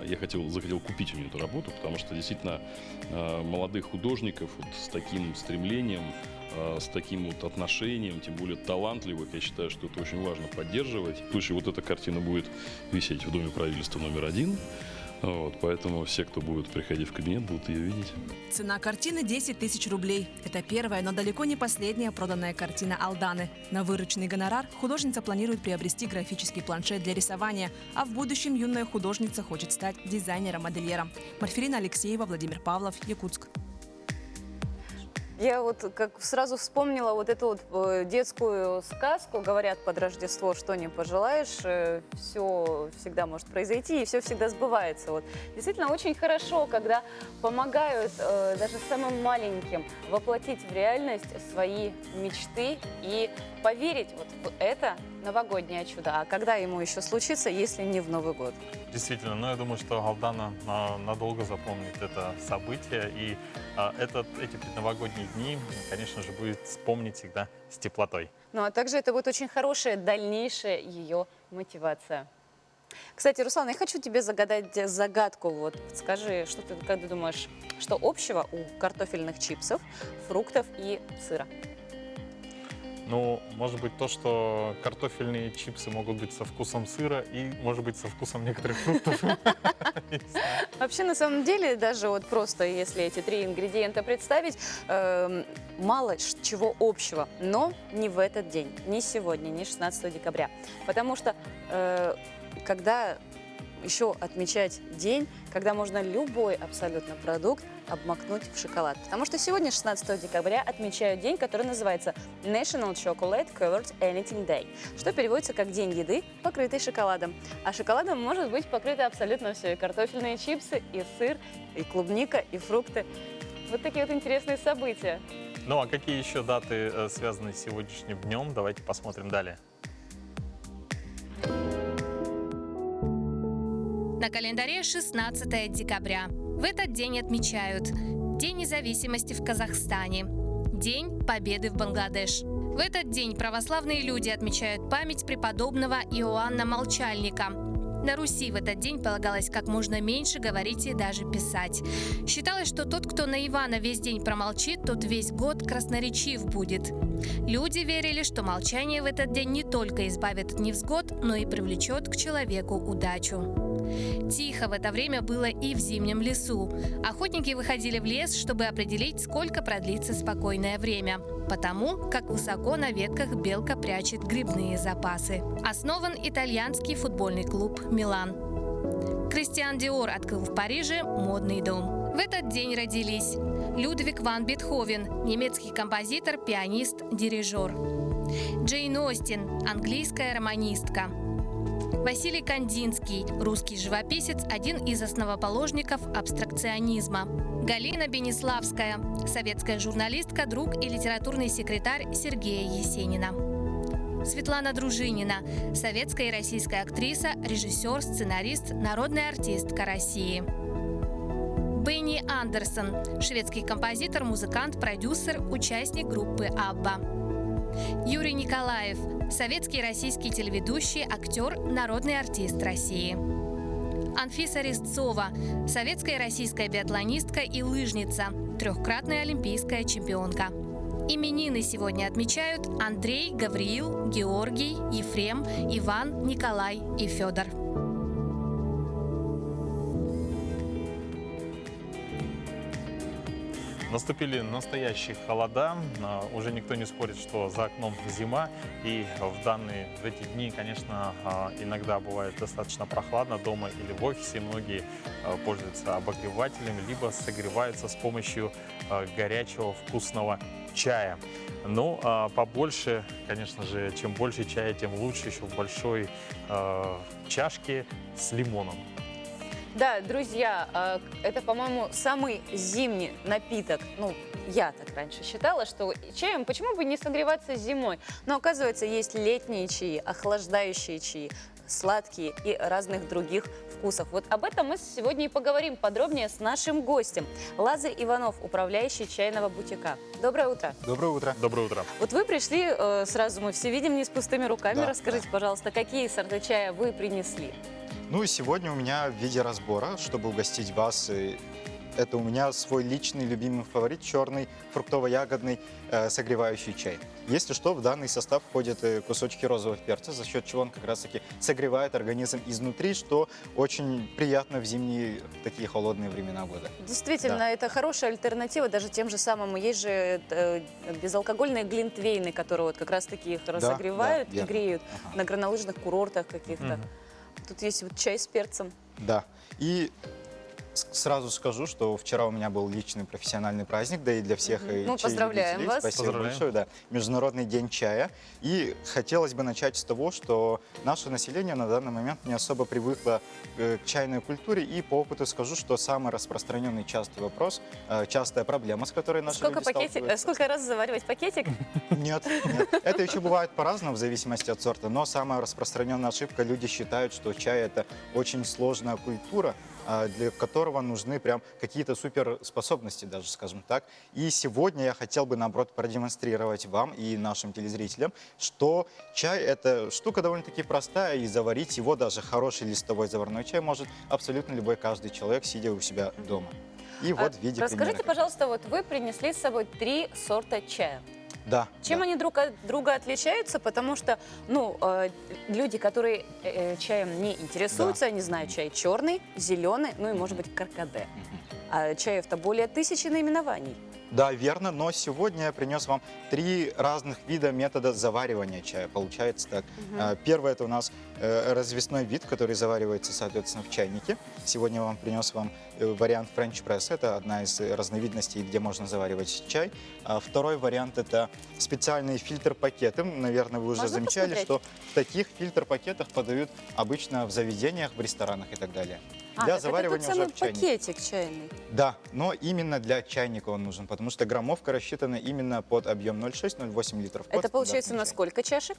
я захотел купить у нее эту работу, потому что действительно молодых художников с таким стремлением, с таким отношением, тем более талантливых, я считаю, что это очень важно поддерживать. Слушай, вот эта картина будет висеть в Доме правительства номер 1. Поэтому все, кто будет приходить в кабинет, будут ее видеть. Цена картины 10 000 рублей. Это первая, но далеко не последняя проданная картина Алданы. На вырученный гонорар художница планирует приобрести графический планшет для рисования, а в будущем юная художница хочет стать дизайнером-модельером. Марферина Алексеева, Владимир Павлов, Якутск. Я как сразу вспомнила эту детскую сказку. Говорят, под Рождество что не пожелаешь, все всегда может произойти и все всегда сбывается. Действительно очень хорошо, когда помогают даже самым маленьким воплотить в реальность свои мечты и поверить в это новогоднее чудо. А когда ему еще случится, если не в Новый год? Действительно, но я думаю, что Алдана надолго запомнит это событие, и эти предновогодние дни, конечно же, будет вспомнить всегда с теплотой. Ну а также это будет очень хорошая дальнейшая ее мотивация. Кстати, Руслан, я хочу тебе загадать загадку. Скажи, как ты думаешь, что общего у картофельных чипсов, фруктов и сыра? Ну, может быть, то, что картофельные чипсы могут быть со вкусом сыра и, может быть, со вкусом некоторых фруктов. Вообще, на самом деле, даже просто если эти 3 ингредиента представить, мало чего общего. Но не в этот день, не сегодня, не 16 декабря. Потому что, когда еще отмечать день, когда можно любой абсолютно продукт обмакнуть в шоколад. Потому что сегодня, 16 декабря, отмечают день, который называется National Chocolate Covered Anything Day, что переводится как День еды, покрытый шоколадом. А шоколадом может быть покрыто абсолютно все. И картофельные чипсы, и сыр, и клубника, и фрукты. Вот такие интересные события. Ну а какие еще даты связаны с сегодняшним днем? Давайте посмотрим далее. На календаре 16 декабря. В этот день отмечают День независимости в Казахстане, День Победы в Бангладеш. В этот день православные люди отмечают память преподобного Иоанна Молчальника, На Руси в этот день полагалось как можно меньше говорить и даже писать. Считалось, что тот, кто на Ивана весь день промолчит, тот весь год красноречив будет. Люди верили, что молчание в этот день не только избавит от невзгод, но и привлечет к человеку удачу. Тихо в это время было и в зимнем лесу. Охотники выходили в лес, чтобы определить, сколько продлится спокойное время, потому как высоко на ветках белка прячет грибные запасы. Основан итальянский футбольный клуб «Милан». Кристиан Диор открыл в Париже модный дом. В этот день родились Людвиг ван Бетховен, немецкий композитор, пианист, дирижер. Джейн Остин, английская романистка. Василий Кандинский, русский живописец, один из основоположников абстракционизма. Галина Бениславская, советская журналистка, друг и литературный секретарь Сергея Есенина. Светлана Дружинина, советская и российская актриса, режиссер, сценарист, народная артистка России. Бенни Андерсон, шведский композитор, музыкант, продюсер, участник группы «Абба». Юрий Николаев, советский и российский телеведущий, актер, народный артист России. Анфиса Резцова, советская и российская биатлонистка и лыжница, трехкратная олимпийская чемпионка. Именины сегодня отмечают Андрей, Гавриил, Георгий, Ефрем, Иван, Николай и Федор. Наступили настоящие холода. Уже никто не спорит, что за окном зима. И в эти дни, конечно, иногда бывает достаточно прохладно дома или в офисе. Многие пользуются обогревателем, либо согреваются с помощью горячего вкусного чая. Но побольше, конечно же, чем больше чая, тем лучше, еще в большой чашке с лимоном. Да, друзья, это, по-моему, самый зимний напиток. Ну, я так раньше считала, что чаем почему бы не согреваться зимой? Но, оказывается, есть летние чаи, охлаждающие чаи, сладкие и разных других вкусов. Вот об этом мы сегодня и поговорим подробнее с нашим гостем. Лазарь Иванов, управляющий чайного бутика. Доброе утро. Доброе утро. Доброе утро. Вот вы пришли, сразу мы все видим, не с пустыми руками. Да, Расскажите, пожалуйста, какие сорта чая вы принесли? Ну и сегодня у меня в виде разбора, чтобы угостить вас, это у меня свой личный любимый фаворит, черный фруктово-ягодный согревающий чай. Если что, в данный состав входят кусочки розового перца, за счет чего он как раз-таки согревает организм изнутри, что очень приятно в зимние такие холодные времена года. Действительно, Да. это хорошая альтернатива даже тем же самым. Есть же безалкогольные глинтвейны, которые вот как раз-таки их разогревают и верно. греют на горнолыжных курортах каких-то. Тут есть вот чай с перцем. Да. И сразу скажу, что вчера у меня был личный профессиональный праздник, да и для всех Ну, поздравляем вас. Спасибо Поздравляем. большое, да. Международный день чая. И хотелось бы начать с того, что наше население на данный момент не особо привыкло к чайной культуре. И по опыту скажу, что самый распространенный частый вопрос, частая проблема, с которой наши люди сталкиваются. Сколько раз заваривать пакетик? Нет, нет. Это еще бывает по-разному, в зависимости от сорта. Но самая распространенная ошибка, люди считают, что чай – это очень сложная культура, для которого нужны прям какие-то суперспособности даже, скажем так. И сегодня я хотел бы, наоборот, продемонстрировать вам и нашим телезрителям, что чай – это штука довольно-таки простая, и заварить его, даже хороший листовой заварной чай, может абсолютно любой каждый человек, сидя у себя дома. И вот в виде Расскажите, примера. пожалуйста, вот вы принесли с собой 3 сорта чая. Да. Чем да. они друг от друга отличаются? Потому что, ну, люди, которые чаем не интересуются, они знают чай черный, зеленый, ну и, может быть, каркаде. А чаев-то более 1000 наименований. Да, верно, но сегодня я принес вам 3 разных вида метода заваривания чая. Получается так. Первый – это у нас развесной вид, который заваривается, соответственно, в чайнике. Сегодня я вам принес вариант French Press. Это одна из разновидностей, где можно заваривать чай. Второй вариант – это специальные фильтр-пакеты. Наверное, вы уже замечали, что в таких фильтр-пакетах подают обычно в заведениях, в ресторанах и так далее. Для заваривания это уже тот в самый чайнике. пакетик чайный. Да, но именно для чайника он нужен, потому что граммовка рассчитана именно под объем 0,6-0,8 литров. Это получается на сколько чашек?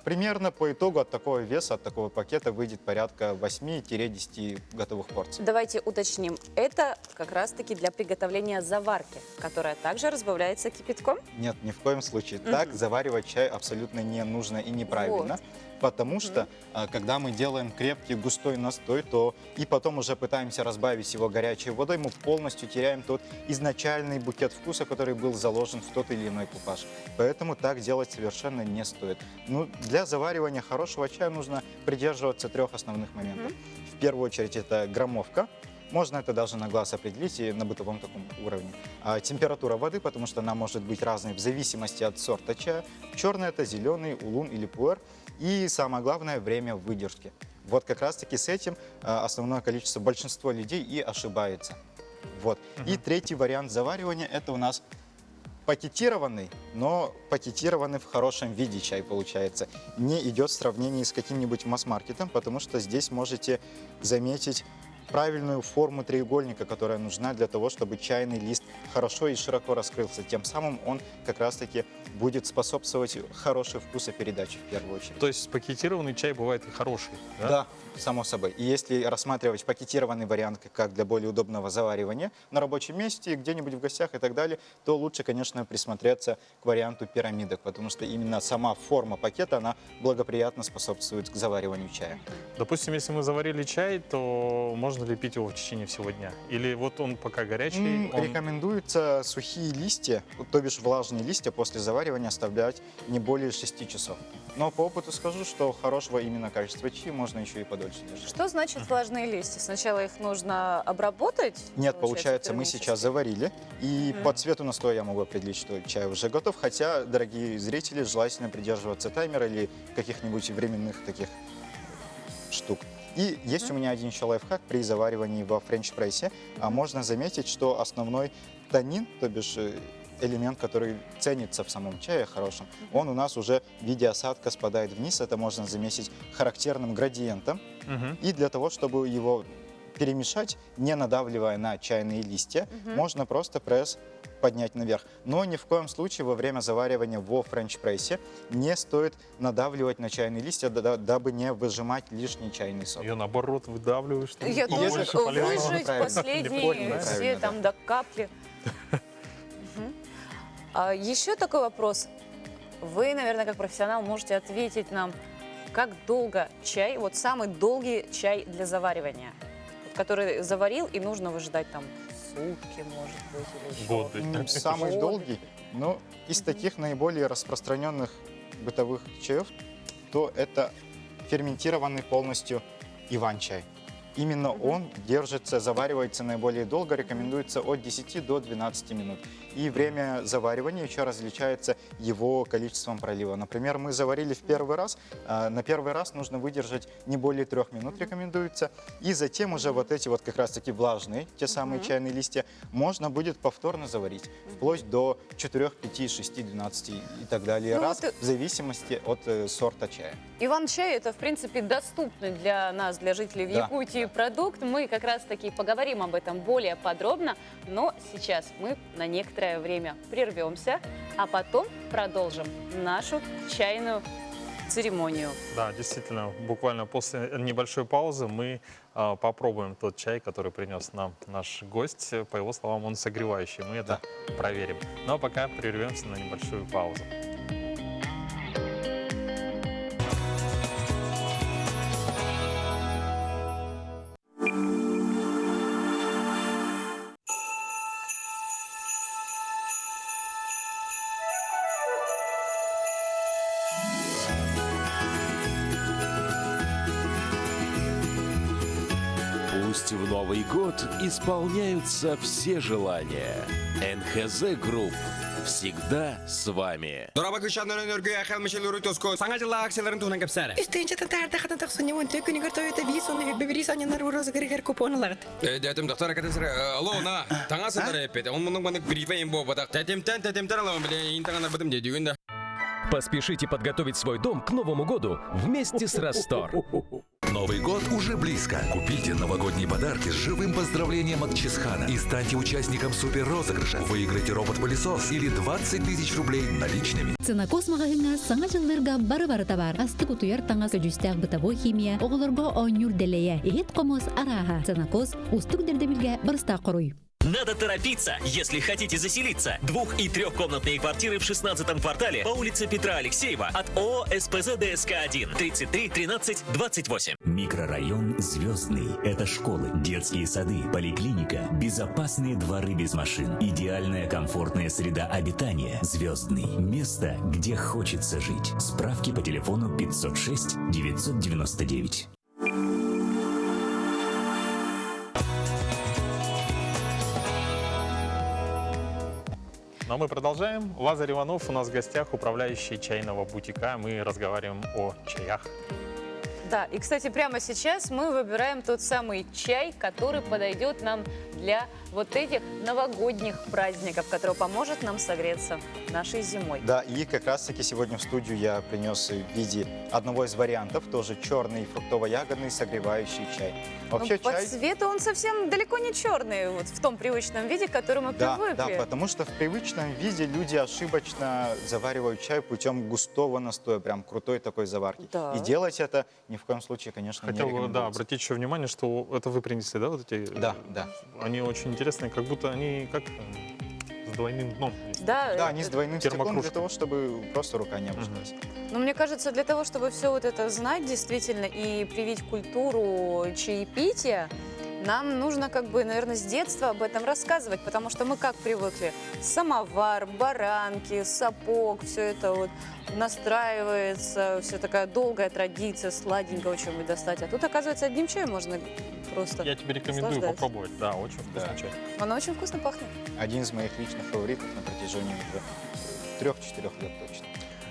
Примерно по итогу от такого веса, от такого пакета выйдет порядка 8-10 готовых порций. Давайте уточним. Это как раз-таки для приготовления заварки, которая также разбавляется кипятком? Нет, ни в коем случае. Так заваривать чай абсолютно не нужно и неправильно. Потому что, когда мы делаем крепкий густой настой, то и потом уже пытаемся разбавить его горячей водой, мы полностью теряем тот изначальный букет вкуса, который был заложен в тот или иной купаж. Поэтому так делать совершенно не стоит. Ну, для заваривания хорошего чая нужно придерживаться 3 основных моментов. В первую очередь это граммовка. Можно это даже на глаз определить и на бытовом таком уровне. Температура воды, потому что она может быть разной в зависимости от сорта чая. Черный это зеленый, улун или пуэр. И самое главное, время выдержки. Вот как раз-таки с этим основное количество, большинство людей и ошибается. Вот. И третий вариант заваривания – это у нас пакетированный, но пакетированный в хорошем виде чай получается. Не идет в сравнении с каким-нибудь масс-маркетом, потому что здесь можете заметить правильную форму треугольника, которая нужна для того, чтобы чайный лист хорошо и широко раскрылся. Тем самым он как раз-таки будет способствовать хорошей вкусопередаче в первую очередь. То есть пакетированный чай бывает и хороший, да? Да, само собой. И если рассматривать пакетированный вариант как для более удобного заваривания на рабочем месте, где-нибудь в гостях и так далее, то лучше, конечно, присмотреться к варианту пирамидок, потому что именно сама форма пакета, она благоприятно способствует к завариванию чая. Допустим, если мы заварили чай, то можно ли пить его в течение всего дня? Или вот он пока горячий? Рекомендуется сухие листья, то бишь влажные листья после заваривания оставлять не более 6 часов. Но по опыту скажу, что хорошего именно качества чая можно еще и подольше держать. Что значит влажные листья? Сначала их нужно обработать? Нет, получается, мы сейчас заварили, и по цвету настоя я могу определить, что чай уже готов, хотя, дорогие зрители, желательно придерживаться таймера или каких-нибудь временных таких штук. И есть у меня один еще лайфхак при заваривании во френч-прессе. Можно заметить, что основной танин, то бишь элемент, который ценится в самом чае хорошем, он у нас уже в виде осадка спадает вниз. Это можно заметить характерным градиентом. И для того, чтобы его перемешать, не надавливая на чайные листья, можно просто пресс поднять наверх. Но ни в коем случае во время заваривания во френч-прессе не стоит надавливать на чайные листья, дабы не выжимать лишний чайный сок. Ее наоборот выдавливаешь. Я думаю, выжать последние все там до капли. Еще такой вопрос. Вы, наверное, как профессионал можете ответить нам, как долго чай, вот самый долгий чай для заваривания, который заварил и нужно выжидать там сутки, может быть, или еще. Годы. Самый долгий, но из таких наиболее распространенных бытовых чаев, то это ферментированный полностью иван-чай. Именно он держится, заваривается наиболее долго, рекомендуется от 10 до 12 минут. И время заваривания еще различается его количеством пролива. Например, мы заварили в первый раз, на первый раз нужно выдержать не более 3 минут, рекомендуется. И затем уже вот эти вот как раз-таки влажные, те самые чайные листья, можно будет повторно заварить, вплоть до 4, 5, 6, 12 и так далее раз, в зависимости от сорта чая. Иван-чай – это, в принципе, доступный для нас, для жителей Якутии продукт. Мы как раз-таки поговорим об этом более подробно, но сейчас мы на некоторое время прервемся, а потом продолжим нашу чайную церемонию. Да, действительно, буквально после небольшой паузы мы попробуем тот чай, который принес нам наш гость. По его словам, он согревающий. Мы это проверим. Но пока прервемся на небольшую паузу. Пусть в Новый год исполняются все желания. НХЗ Групп всегда с вами. Поспешите подготовить свой дом к Новому году вместе с Растор. Новый год уже близко. Купите новогодние подарки с живым поздравлением от Чесхана и станьте участником супер-розыгрыша. Выиграйте робот-пылесос или 20 тысяч рублей наличными. Ценокос магазинга саңа жылларга бары-бары табар. Асты кутуяр таңа көжүстәк бытовой химия, оғылырға оңюр делея. Эхет комос араха. Ценокос устук дердемилге барыста коруй. Надо торопиться, если хотите заселиться. 2- и 3-комнатные квартиры в 16-м квартале по улице Петра Алексеева от ООО СПЗ ДСК-1 33 13 28. Микрорайон Звездный. Это школы, детские сады, поликлиника, безопасные дворы без машин, идеальная комфортная среда обитания. Звездный. Место, где хочется жить. Справки по телефону 506 999. Но мы продолжаем. Лазарь Иванов у нас в гостях, управляющий чайного бутика. Мы разговариваем о чаях. Да, и, кстати, прямо сейчас мы выбираем тот самый чай, который подойдет нам для вот этих новогодних праздников, который поможет нам согреться нашей зимой. Да, и как раз-таки сегодня в студию я принес в виде одного из вариантов, тоже черный фруктово-ягодный согревающий чай. Вообще, по цвету он совсем далеко не черный, вот в том привычном виде, к которому мы привыкли. Да, потому что в привычном виде люди ошибочно заваривают чай путем густого настоя, прям крутой такой заварки. Да. И делать это ни в коем случае, конечно, не Хотел бы, рекомендуется. обратить еще внимание, что это вы принесли, да, вот эти? Да, да. Они очень интересные, как будто они как с двойным дном. Да, они с двойным стеклом для термокружка. того, чтобы просто рука не обожглась. Но мне кажется, для того, чтобы все вот это знать действительно и привить культуру чаепития, нам нужно, как бы, наверное, с детства об этом рассказывать, потому что мы как привыкли? Самовар, баранки, сапог, все это вот настраивается, все такая долгая традиция, сладенького чего-нибудь достать. А тут, оказывается, одним чаем можно просто Я тебе рекомендую наслаждаться. попробовать. Да, очень вкусный чай. Оно очень вкусно пахнет. Один из моих личных фаворитов на протяжении 3-4 лет точно.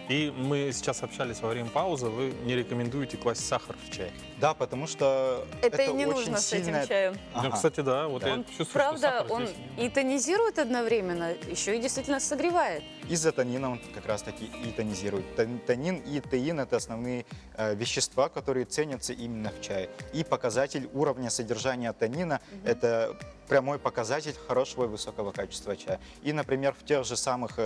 И мы сейчас общались во время паузы, вы не рекомендуете класть сахар в чай. Да, потому что Это и не очень нужно с этим сильное- чаем. Ну, кстати, да, вот я чувствую, что Правда, сахар он здесь... и тонизирует одновременно, еще и действительно согревает. Из-за танина он как раз-таки и тонизирует. Танин и теин – это основные вещества, которые ценятся именно в чае. И показатель уровня содержания танина – это прямой показатель хорошего и высокого качества чая. И, например, в тех же самых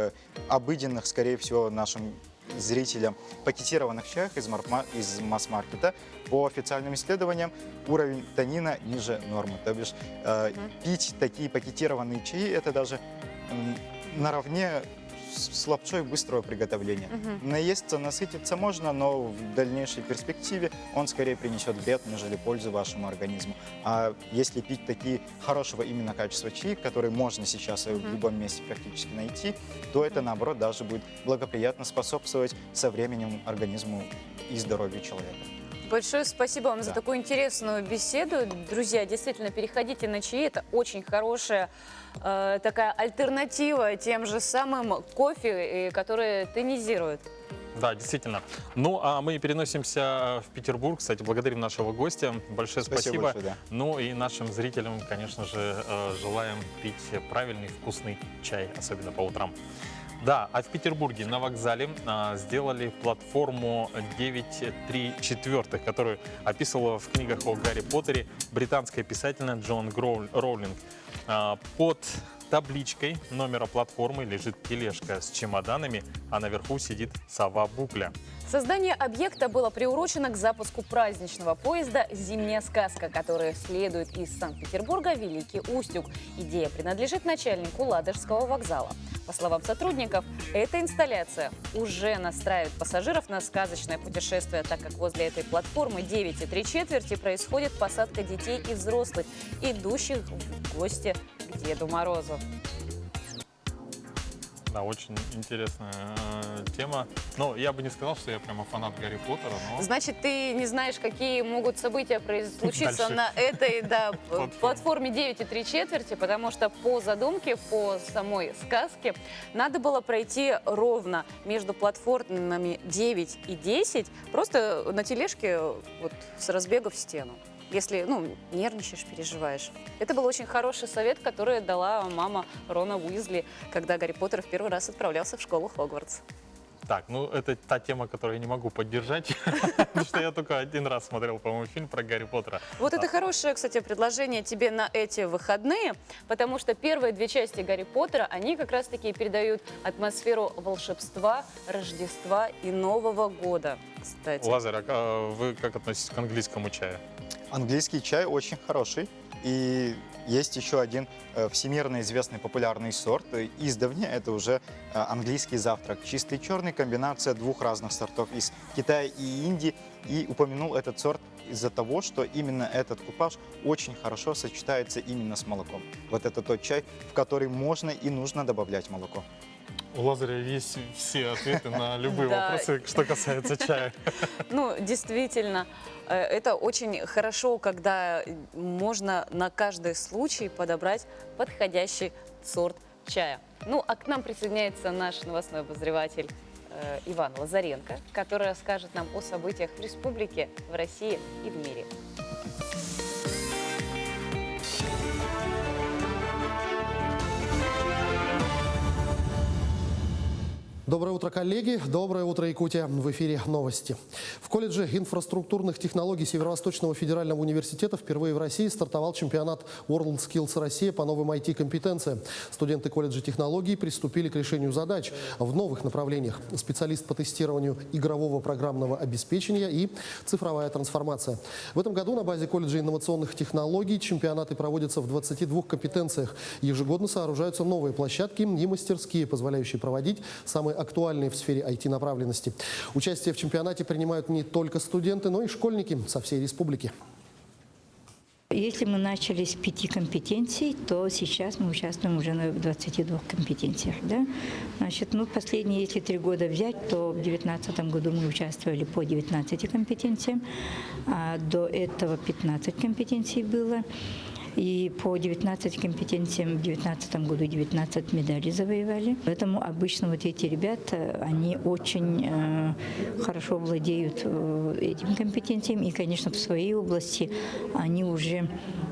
обыденных, скорее всего, нашим зрителям пакетированных чаях из масс-маркета по официальным исследованиям уровень танина ниже нормы. То бишь пить такие пакетированные чаи – это даже наравне с лапшой быстрого приготовления. Наесться, насытиться можно, но в дальнейшей перспективе он скорее принесет вред, нежели пользу вашему организму. А если пить такие хорошего именно качества чаи, которые можно сейчас в любом месте практически найти, то это, наоборот, даже будет благоприятно способствовать со временем организму и здоровью человека. Большое спасибо вам за такую интересную беседу. Друзья, действительно, переходите на чаи. Это очень хорошая такая альтернатива тем же самым кофе, которые тонизируют. Да, действительно. Ну, а мы переносимся в Петербург. Кстати, благодарим нашего гостя. Большое спасибо. Большое, да. Ну и нашим зрителям, конечно же, желаем пить правильный, вкусный чай, особенно по утрам. Да, а в Петербурге на вокзале сделали платформу 9.3/4, которую описывала в книгах о Гарри Поттере британская писательница Джоан Роулинг. Под табличкой номера платформы лежит тележка с чемоданами, а наверху сидит сова Букля. Создание объекта было приурочено к запуску праздничного поезда «Зимняя сказка», который следует из Санкт-Петербурга в Великий Устюг. Идея принадлежит начальнику Ладожского вокзала. По словам сотрудников, эта инсталляция уже настраивает пассажиров на сказочное путешествие, так как возле этой платформы 9.3/4 происходит посадка детей и взрослых, идущих в гости к Деду Морозу. Да, очень интересная тема. Но я бы не сказал, что я прямо фанат Гарри Поттера, но... Значит, ты не знаешь, какие могут события случиться Дальше. на этой платформе 9.3/4, потому что по задумке, по самой сказке, надо было пройти ровно между платформами 9 и 10, просто на тележке вот, с разбега в стену. Если, нервничаешь, переживаешь. Это был очень хороший совет, который дала мама Рона Уизли, когда Гарри Поттер в первый раз отправлялся в школу Хогвартс. Так, ну это та тема, которую я не могу поддержать, потому что я только один раз смотрел, по-моему, фильм про Гарри Поттера. Вот это хорошее, кстати, предложение тебе на эти выходные, потому что первые две части Гарри Поттера, они как раз-таки передают атмосферу волшебства, Рождества и Нового года, кстати. Лазарь, а вы как относитесь к английскому чаю? Английский чай очень хороший. И есть еще один всемирно известный популярный сорт. Издавна это уже английский завтрак. Чистый черный, комбинация двух разных сортов из Китая и Индии. И упомянул этот сорт из-за того, что именно этот купаж очень хорошо сочетается именно с молоком. Вот это тот чай, в который можно и нужно добавлять молоко. У Лазаря есть все ответы на любые вопросы, что касается чая. Ну, действительно, это очень хорошо, когда можно на каждый случай подобрать подходящий сорт чая. Ну, а к нам присоединяется наш новостной обозреватель Иван Лазаренко, который расскажет нам о событиях в республике, в России и в мире. Доброе утро, коллеги. Доброе утро, Якутия. В эфире новости. В колледже инфраструктурных технологий Северо-Восточного федерального университета впервые в России стартовал чемпионат WorldSkills Россия по новым IT-компетенциям. Студенты колледжа технологий приступили к решению задач в новых направлениях. Специалист по тестированию игрового программного обеспечения и цифровая трансформация. В этом году на базе колледжа инновационных технологий чемпионаты проводятся в 22 компетенциях. Ежегодно сооружаются новые площадки и мастерские, позволяющие проводить самые актуальные в сфере IT-направленности. Участие в чемпионате принимают не только студенты, но и школьники со всей республики. Если мы начали с 5 компетенций, то сейчас мы участвуем уже в 22 компетенциях. Да? Значит, последние, если 3 года взять, то в 2019 году мы участвовали по 19 компетенциям, а до этого 15 компетенций было. И по 19 компетенциям в 2019 году 19 медалей завоевали. Поэтому обычно вот эти ребята, они очень хорошо владеют этими компетенциями. И, конечно, в своей области они уже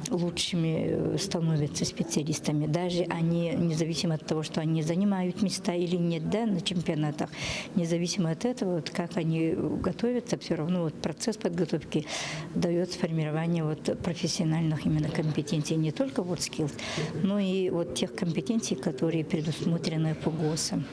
лучшими становятся специалистами. Даже они, независимо от того, что они занимают места или нет, да, на чемпионатах, независимо от этого, вот как они готовятся, все равно вот процесс подготовки дает сформирование вот профессиональных именно компетенций. Не только WorldSkills, но и вот тех компетенций, которые предусмотрены по ГОСам.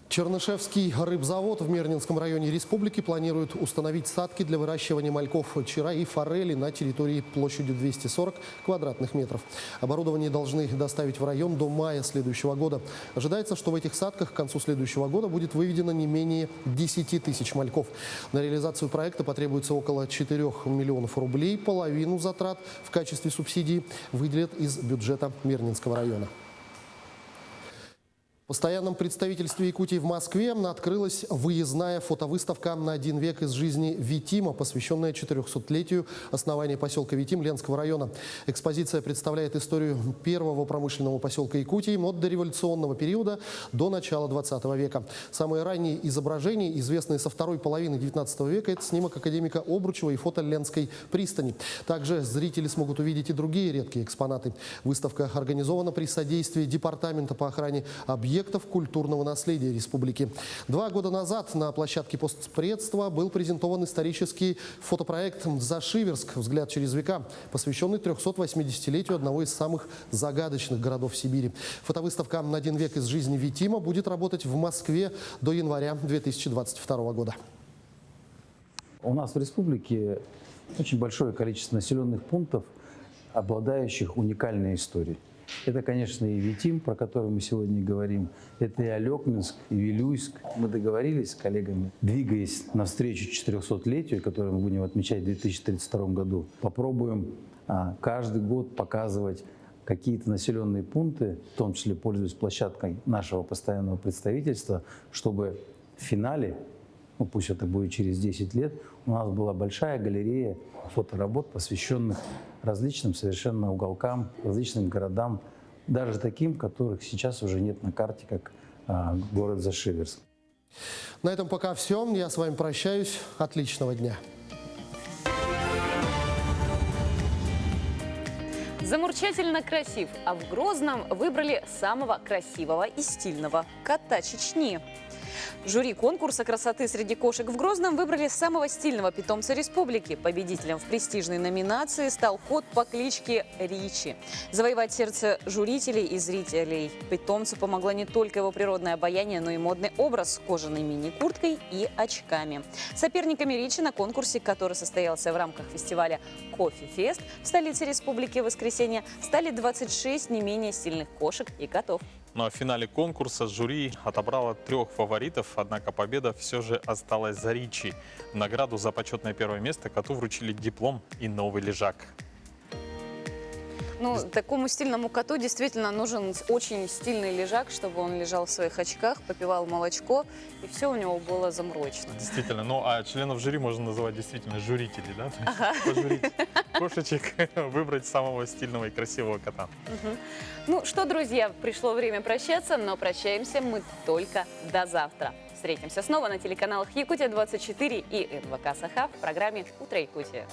Чернышевский рыбзавод в Мирнинском районе республики планирует установить садки для выращивания мальков чера и форели на территории площадью 240 квадратных метров. Оборудование должны доставить в район до мая следующего года. Ожидается, что в этих садках к концу следующего года будет выведено не менее 10 тысяч мальков. На реализацию проекта потребуется около 4 миллионов рублей. Половину затрат в качестве субсидии выделят из бюджета Мирнинского района. В постоянном представительстве Якутии в Москве открылась выездная фотовыставка на 1 век из жизни Витима, посвященная 400-летию основания поселка Витим Ленского района. Экспозиция представляет историю первого промышленного поселка Якутии от дореволюционного периода до начала 20 века. Самые ранние изображения, известные со второй половины 19 века, это снимок академика Обручева и фото Ленской пристани. Также зрители смогут увидеть и другие редкие экспонаты. Выставка организована при содействии Департамента по охране объектов культурного наследия республики. 2 года назад на площадке постпредства был презентован исторический фотопроект «Зашиверск. Взгляд через века», посвященный 380-летию одного из самых загадочных городов Сибири. Фотовыставка на 1 век из жизни Витима будет работать в Москве до января 2022 года. У нас в республике очень большое количество населенных пунктов, обладающих уникальной историей. Это, конечно, и Витим, про который мы сегодня говорим, это и Алекминск, и Вилюйск. Мы договорились с коллегами, двигаясь навстречу 400-летию, которое мы будем отмечать в 2032 году, попробуем каждый год показывать какие-то населенные пункты, в том числе пользуясь площадкой нашего постоянного представительства, чтобы в финале, пусть это будет через 10 лет, у нас была большая галерея фоторабот, посвященных различным совершенно уголкам, различным городам, даже таким, которых сейчас уже нет на карте, как город Зашиверск. На этом пока все. Я с вами прощаюсь. Отличного дня. Замурчательно красив, а в Грозном выбрали самого красивого и стильного кота Чечни. Жюри конкурса красоты среди кошек в Грозном выбрали самого стильного питомца республики. Победителем в престижной номинации стал кот по кличке Ричи. Завоевать сердце жюрителей и зрителей питомцу помогло не только его природное обаяние, но и модный образ с кожаной мини-курткой и очками. Соперниками Ричи на конкурсе, который состоялся в рамках фестиваля «Кофе-фест» в столице республики в воскресенье, стали 26 не менее стильных кошек и котов. Ну а в финале конкурса жюри отобрало 3 фаворитов, однако победа все же осталась за Ричи. В награду за почетное первое место коту вручили диплом и новый лежак. Ну, такому стильному коту действительно нужен очень стильный лежак, чтобы он лежал в своих очках, попивал молочко, и все у него было замрочно. Действительно. Ну, а членов жюри можно называть действительно жюрители, да? То есть пожурить кошечек, выбрать самого стильного и красивого кота. Ну что, друзья, пришло время прощаться, но прощаемся мы только до завтра. Встретимся снова на телеканалах Якутия-24 и НВК Саха в программе «Утро Якутия».